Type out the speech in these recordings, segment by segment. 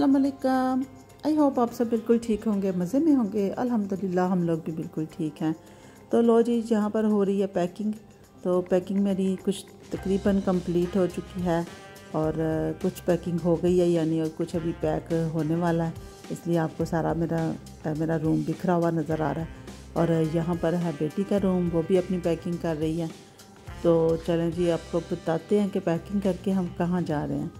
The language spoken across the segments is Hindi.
अस्सलाम वालेकुम। आई होप आप सब बिल्कुल ठीक होंगे, मज़े में होंगे। अल्हम्दुलिल्लाह हम लोग भी बिल्कुल ठीक हैं। तो लो जी, यहाँ पर हो रही है पैकिंग। तो पैकिंग मेरी कुछ तकरीबन कंप्लीट हो चुकी है और कुछ पैकिंग हो गई है यानी, और कुछ अभी पैक होने वाला है। इसलिए आपको सारा मेरा रूम बिखरा हुआ नज़र आ रहा है। और यहाँ पर है बेटी का रूम, वो भी अपनी पैकिंग कर रही है। तो चलें जी, आपको बताते हैं कि पैकिंग करके हम कहाँ जा रहे हैं।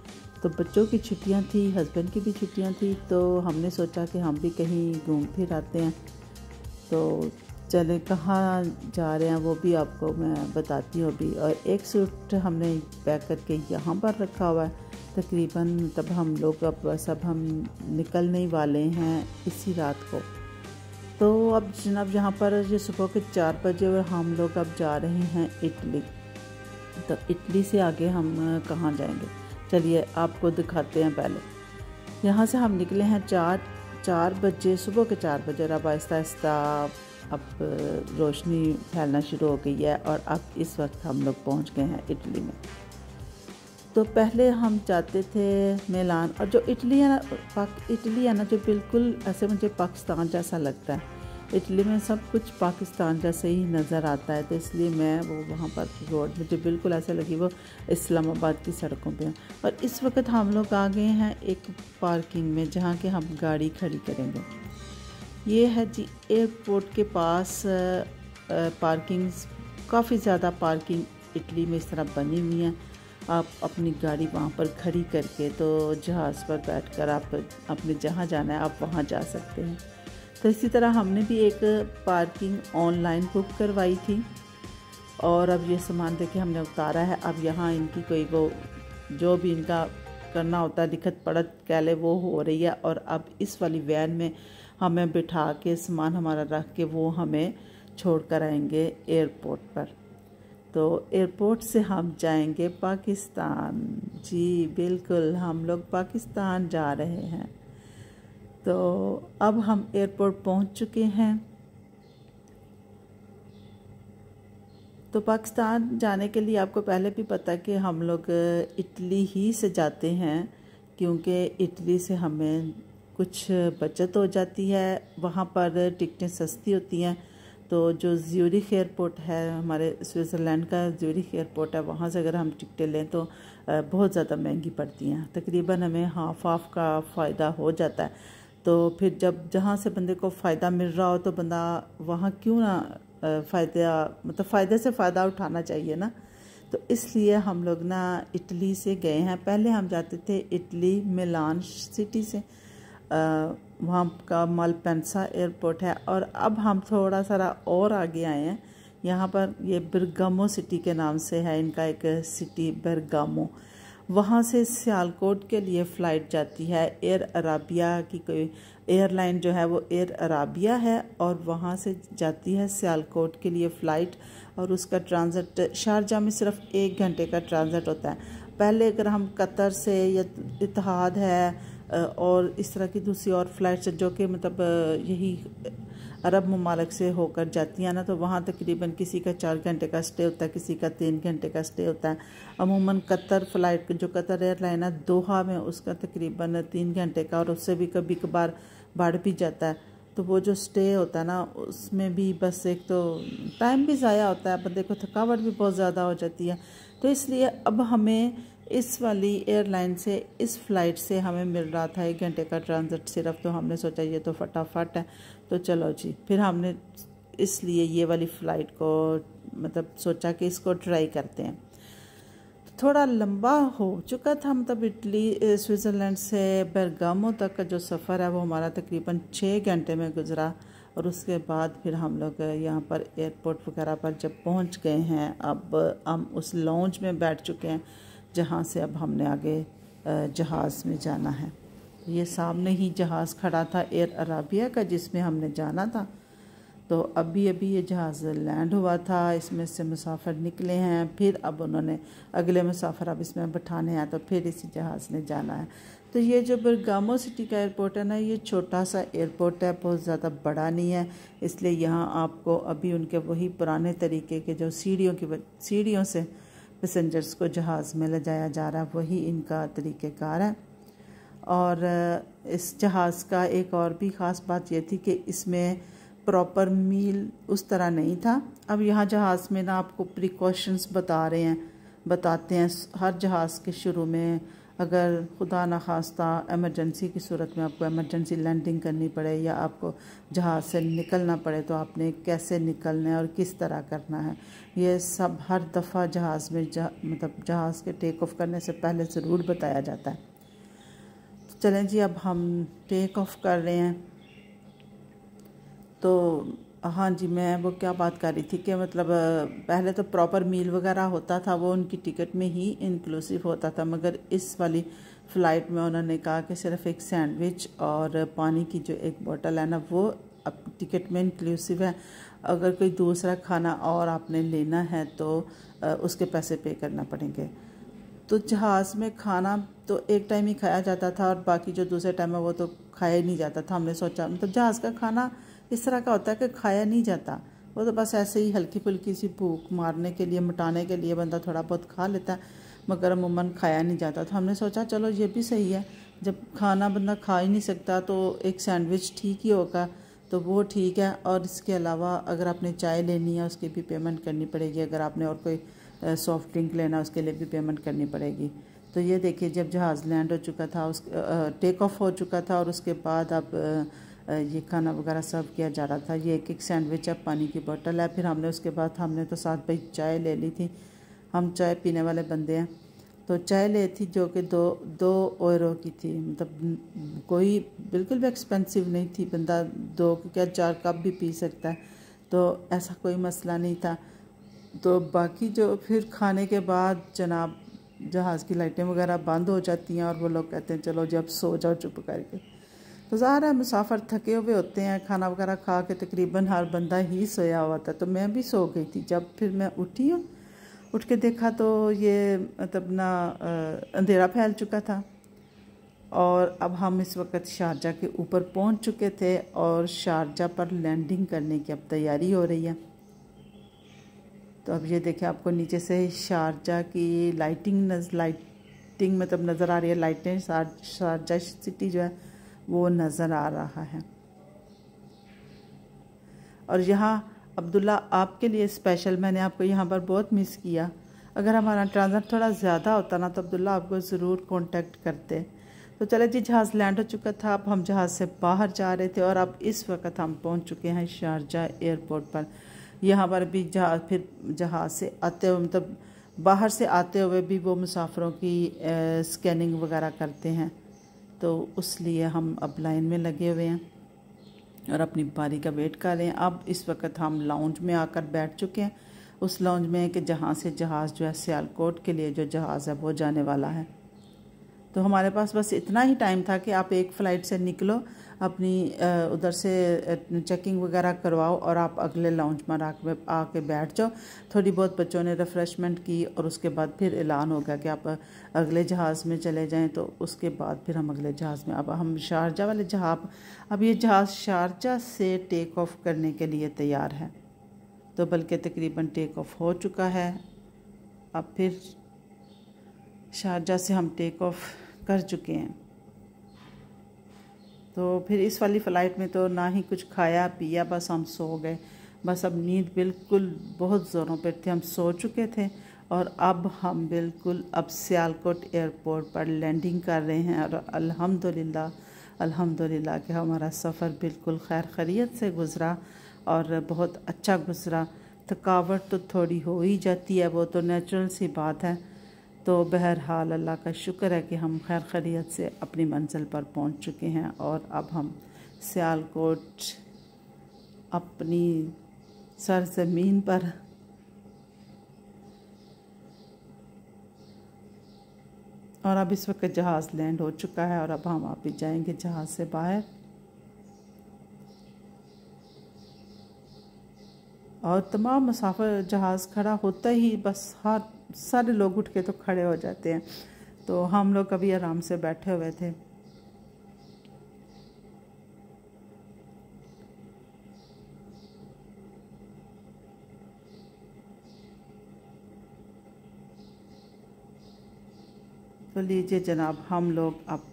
तो बच्चों की छुट्टियां थी, हस्बैंड की भी छुट्टियां थी, तो हमने सोचा कि हम भी कहीं घूम फिर आते हैं। तो चलें कहाँ जा रहे हैं वो भी आपको मैं बताती हूँ अभी। और एक सूट हमने पैक करके यहाँ पर रखा हुआ है तकरीबन। तब हम लोग अब सब हम निकलने ही वाले हैं इसी रात को। तो अब जनाब यहाँ पर ये सुबह के 4 बजे और हम लोग अब जा रहे हैं इटली। तो इटली से आगे हम कहाँ जाएंगे, चलिए आपको दिखाते हैं। पहले यहाँ से हम निकले हैं 4 बजे, सुबह के 4 बजे। और अब आहिस्ता आहिस्ता अब रोशनी फैलना शुरू हो गई है और अब इस वक्त हम लोग पहुँच गए हैं इटली में। तो पहले हम जाते थे मिलान। और जो इटली है ना, जो बिल्कुल ऐसे मुझे पाकिस्तान जैसा लगता है। इटली में सब कुछ पाकिस्तान जैसे ही नज़र आता है, तो इसलिए मैं वो वहाँ पर रोड मुझे बिल्कुल ऐसे लगी वो इस्लामाबाद की सड़कों पे। और इस वक्त हम लोग आ गए हैं एक पार्किंग में, जहाँ के हम गाड़ी खड़ी करेंगे। ये है जी एयरपोर्ट के पास पार्किंग। काफ़ी ज़्यादा पार्किंग इटली में इस तरह बनी हुई है। आप अपनी गाड़ी वहाँ पर खड़ी करके तो जहाज़ पर बैठकर आप अपने जहाँ जाना है आप वहाँ जा सकते हैं। तो इसी तरह हमने भी एक पार्किंग ऑनलाइन बुक करवाई थी और अब ये सामान देके हमने उतारा है। अब यहाँ इनकी कोई वो जो भी इनका करना होता है लिखत पढ़त कह ले वो हो रही है। और अब इस वाली वैन में हमें बिठा के सामान हमारा रख के वो हमें छोड़ कर आएंगे एयरपोर्ट पर। तो एयरपोर्ट से हम जाएंगे पाकिस्तान। जी बिल्कुल, हम लोग पाकिस्तान जा रहे हैं। तो अब हम एयरपोर्ट पहुंच चुके हैं। तो पाकिस्तान जाने के लिए आपको पहले भी पता है कि हम लोग इटली ही से जाते हैं, क्योंकि इटली से हमें कुछ बचत हो जाती है। वहाँ पर टिकटें सस्ती होती हैं। तो जो ज्यूरिख एयरपोर्ट है, हमारे स्विट्ज़रलैंड का ज्यूरिख एयरपोर्ट है, वहाँ से अगर हम टिकटें लें तो बहुत ज़्यादा महंगी पड़ती हैं। तकरीबन हमें हाफ का फ़ायदा हो जाता है। तो फिर जब जहाँ से बंदे को फ़ायदा मिल रहा हो तो बंदा वहाँ क्यों ना फ़ायदे से फ़ायदा उठाना चाहिए ना। तो इसलिए हम लोग ना इटली से गए हैं। पहले हम जाते थे इटली मिलान सिटी से, वहाँ का मालपेंसा एयरपोर्ट है। और अब हम थोड़ा सा और आगे आए हैं। यहाँ पर ये बर्गामो सिटी के नाम से है इनका एक सिटी, बर्गामो। वहाँ से सियालकोट के लिए फ़्लाइट जाती है। एयर अराबिया की कोई एयरलाइन जो है वो एयर अराबिया है, और वहाँ से जाती है सियालकोट के लिए फ़्लाइट। और उसका ट्रांजिट शारजा में सिर्फ 1 घंटे का ट्रांजिट होता है। पहले अगर हम कतर से या इत्तेहाद है और इस तरह की दूसरी और फ़्लाइट्स जो कि मतलब यही अरब ममालिक से होकर जाती हैं ना, तो वहाँ तकरीबन किसी का 4 घंटे का स्टे होता है, किसी का 3 घंटे का स्टे होता है। अमूमन कतर फ़्लाइट जो कतर एयरलाइन है दोहा में, उसका तकरीबन 3 घंटे का, और उससे भी कभी कभार बढ़ भी जाता है। तो वो जो स्टे होता है ना, उसमें भी बस एक तो टाइम भी ज़ाया होता है, बंदे को थकावट भी बहुत ज़्यादा हो जाती है। तो इसलिए अब हमें इस वाली एयरलाइन से, इस फ़्लाइट से हमें मिल रहा था 1 घंटे का ट्रांजिट सिर्फ। तो हमने सोचा ये तो फटाफट है, तो चलो जी, फिर हमने इसलिए ये वाली फ़्लाइट को मतलब सोचा कि इसको ट्राई करते हैं। थोड़ा लंबा हो चुका था, मतलब इटली स्विट्ज़रलैंड से बर्गामो तक का जो सफ़र है वो हमारा तकरीबन 6 घंटे में गुजरा। और उसके बाद फिर हम लोग यहाँ पर एयरपोर्ट वगैरह पर जब पहुँच गए हैं, अब हम उस लॉन्ज में बैठ चुके हैं जहाँ से अब हमने आगे जहाज़ में जाना है। ये सामने ही जहाज़ खड़ा था एयर अराबिया का, जिसमें हमने जाना था। तो अभी ये जहाज़ लैंड हुआ था, इसमें से मुसाफिर निकले हैं। फिर अब उन्होंने अगले मुसाफिर अब इसमें बैठाने हैं, तो फिर इसी जहाज़ ने जाना है। तो ये जो बर्गामो सिटी का एयरपोर्ट है ना, ये छोटा सा एयरपोर्ट है, बहुत ज़्यादा बड़ा नहीं है। इसलिए यहाँ आपको अभी उनके वही पुराने तरीके के जो सीढ़ियों से पैसेंजर्स को जहाज़ में ले जाया जा रहा है, वही इनका तरीक़ेकार है। और इस जहाज़ का एक और भी ख़ास बात ये थी कि इसमें प्रॉपर मील उस तरह नहीं था। अब यहाँ जहाज़ में ना आपको प्रिकॉशंस बताते हैं हर जहाज़ के शुरू में। अगर खुदा न खास्ता एमरजेंसी की सूरत में आपको एमरजेंसी लैंडिंग करनी पड़े या आपको जहाज़ से निकलना पड़े तो आपने कैसे निकलना है और किस तरह करना है, ये सब हर दफ़ा जहाज़ में मतलब जहाज़ के टेक ऑफ करने से पहले ज़रूर बताया जाता है। तो चलें जी, अब हम टेक ऑफ कर रहे हैं। तो हाँ जी, मैं वो क्या बात कर रही थी कि मतलब पहले तो प्रॉपर मील वगैरह होता था, वो उनकी टिकट में ही इंक्लूसिव होता था, मगर इस वाली फ़्लाइट में उन्होंने कहा कि सिर्फ एक सैंडविच और पानी की जो एक बोतल है ना, वो अब टिकट में इंक्लूसिव है। अगर कोई दूसरा खाना और आपने लेना है तो उसके पैसे पे करना पड़ेंगे। तो जहाज़ में खाना तो एक टाइम ही खाया जाता था और बाकी जो दूसरे टाइम है वो तो खाया ही नहीं जाता था। हमने सोचा मतलब जहाज़ का खाना इस तरह का होता है कि खाया नहीं जाता, वो तो बस ऐसे ही हल्की फुल्की सी भूख मारने के लिए, मिटाने के लिए बंदा थोड़ा बहुत खा लेता है, मगर अमूमन खाया नहीं जाता। तो हमने सोचा चलो ये भी सही है, जब खाना बंदा खा ही नहीं सकता तो एक सैंडविच ठीक ही होगा, तो वो ठीक है। और इसके अलावा अगर आपने चाय लेनी है उसकी भी पेमेंट करनी पड़ेगी, अगर आपने और कोई सॉफ्ट ड्रिंक लेना उसके लिए भी पेमेंट करनी पड़ेगी। तो ये देखिए, जब जहाज़ लैंड हो चुका था, उस टेक ऑफ हो चुका था और उसके बाद अब ये खाना वगैरह सर्व किया जा रहा था। ये एक सैंडविच है, पानी की बोतल है। फिर हमने उसके बाद हमने तो साथ भाई चाय ले ली थी, हम चाय पीने वाले बंदे हैं। तो चाय ले थी जो कि दो €2 की थी, मतलब कोई बिल्कुल भी एक्सपेंसिव नहीं थी, बंदा 2 क्या 4 कप भी पी सकता है, तो ऐसा कोई मसला नहीं था। तो बाकी जो फिर खाने के बाद जनाब जहाज़ की लाइटें वगैरह बंद हो जाती हैं और वो लोग कहते हैं चलो जी अब सो जाओ चुप करके। तो ज़ाहिर है मुसाफिर थके हुए होते हैं, खाना वगैरह खा के तकरीबन हर बंदा ही सोया हुआ था, तो मैं भी सो गई थी। जब फिर मैं उठी हूँ, उठ के देखा तो ये मतलब ना अंधेरा फैल चुका था और अब हम इस वक्त शारजा के ऊपर पहुँच चुके थे और शारजा पर लैंडिंग करने की अब तैयारी हो रही है। तो अब ये देखिए, आपको नीचे से शारजा की लाइटिंग मतलब नज़र आ रही है, लाइटें शारजा सिटी जो है वो नज़र आ रहा है। और यहाँ अब्दुल्ला आपके लिए स्पेशल, मैंने आपको यहाँ पर बहुत मिस किया। अगर हमारा ट्रांसफ़र थोड़ा ज़्यादा होता ना तो अब्दुल्ला आपको ज़रूर कांटेक्ट करते। तो चले जी, जहाज़ लैंड हो चुका था, अब हम जहाज़ से बाहर जा रहे थे और अब इस वक्त हम पहुँच चुके हैं शारजा एयरपोर्ट पर। यहाँ पर भी जहाज़ से आते हुए मतलब बाहर से आते हुए भी वो मुसाफिरों की स्कैनिंग वगैरह करते हैं, तो उस लिए हम अब लाइन में लगे हुए हैं और अपनी बारी का वेट कर रहे हैं। अब इस वक्त हम लाउंज में आकर बैठ चुके हैं, उस लाउंज में कि जहाँ से जहाज़ जो है सियालकोट के लिए जो जहाज़ है वो जाने वाला है। तो हमारे पास बस इतना ही टाइम था कि आप एक फ़्लाइट से निकलो, अपनी उधर से चेकिंग वगैरह करवाओ और आप अगले लाउंज में आके बैठ जाओ। थोड़ी बहुत बच्चों ने रिफ़्रेशमेंट की और उसके बाद फिर ऐलान हो गया कि आप अगले जहाज़ में चले जाएं। तो उसके बाद फिर हम अगले जहाज़ में, अब हम शारजा वाले अब ये जहाज़ शारजा से टेक ऑफ करने के लिए तैयार है, तो बल्कि तकरीबन टेक ऑफ हो चुका है। अब फिर शारजा से हम टेक ऑफ कर चुके हैं। तो फिर इस वाली फ़्लाइट में तो ना ही कुछ खाया पिया, बस हम सो गए। बस अब नींद बिल्कुल बहुत ज़ोरों पर थी, हम सो चुके थे और अब हम बिल्कुल अब सियालकोट एयरपोर्ट पर लैंडिंग कर रहे हैं। और अल्हम्दुलिल्लाह कि हमारा सफ़र बिल्कुल खैर खैरियत से गुज़रा और बहुत अच्छा गुज़रा। थकावट तो थोड़ी हो ही जाती है, वो तो नेचुरल सी बात है। तो बहरहाल अल्लाह का शुक्र है कि हम खैर खैरियत से अपनी मंजिल पर पहुंच चुके हैं और अब हम सियालकोट अपनी सरज़मीन पर और अब इस वक्त जहाज़ लैंड हो चुका है और अब हम आप भी जाएंगे जहाज़ से बाहर। और तमाम मुसाफिर जहाज़ खड़ा होता ही बस सारे लोग उठ के तो खड़े हो जाते हैं, तो हम लोग अभी आराम से बैठे हुए थे। तो लीजिए जनाब, हम लोग अब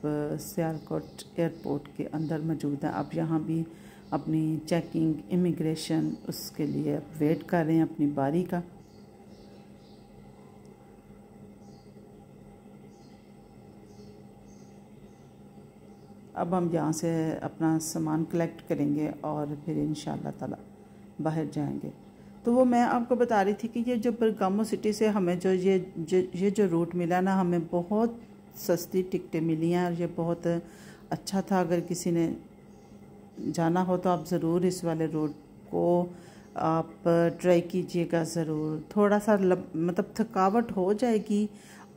सियालकोट एयरपोर्ट के अंदर मौजूद हैं। अब यहाँ भी अपनी चेकिंग, इमिग्रेशन, उसके लिए अब वेट कर रहे हैं अपनी बारी का। अब हम यहाँ से अपना सामान कलेक्ट करेंगे और फिर इंशाअल्लाह ताला बाहर जाएंगे। तो वो मैं आपको बता रही थी कि ये जो बरगामो सिटी से हमें जो ये जो रूट मिला ना, हमें बहुत सस्ती टिकटें मिली हैं और ये बहुत अच्छा था। अगर किसी ने जाना हो तो आप ज़रूर इस वाले रूट को आप ट्राई कीजिएगा ज़रूर। थोड़ा सा मतलब थकावट हो जाएगी,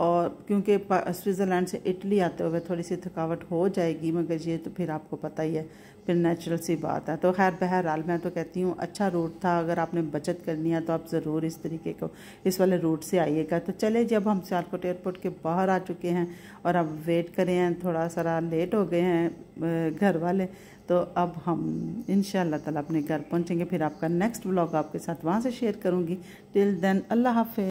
और क्योंकि स्विट्ज़रलैंड से इटली आते हुए थोड़ी सी थकावट हो जाएगी, मगर ये तो फिर आपको पता ही है, फिर नेचुरल सी बात है। तो खैर बहरहाल मैं तो कहती हूँ अच्छा रूट था। अगर आपने बचत करनी है तो आप ज़रूर इस तरीके को इस वाले रूट से आइएगा। तो चले, जब हम सियालकोट एयरपोर्ट के बाहर आ चुके हैं और अब वेट करें हैं, थोड़ा सा लेट हो गए हैं घर वाले, तो अब हम इंशाअल्लाह ताला अपने घर पहुँचेंगे। फिर आपका नेक्स्ट व्लॉग आपके साथ वहाँ से शेयर करूँगी। टिल देन अल्लाह हाफ़िज़।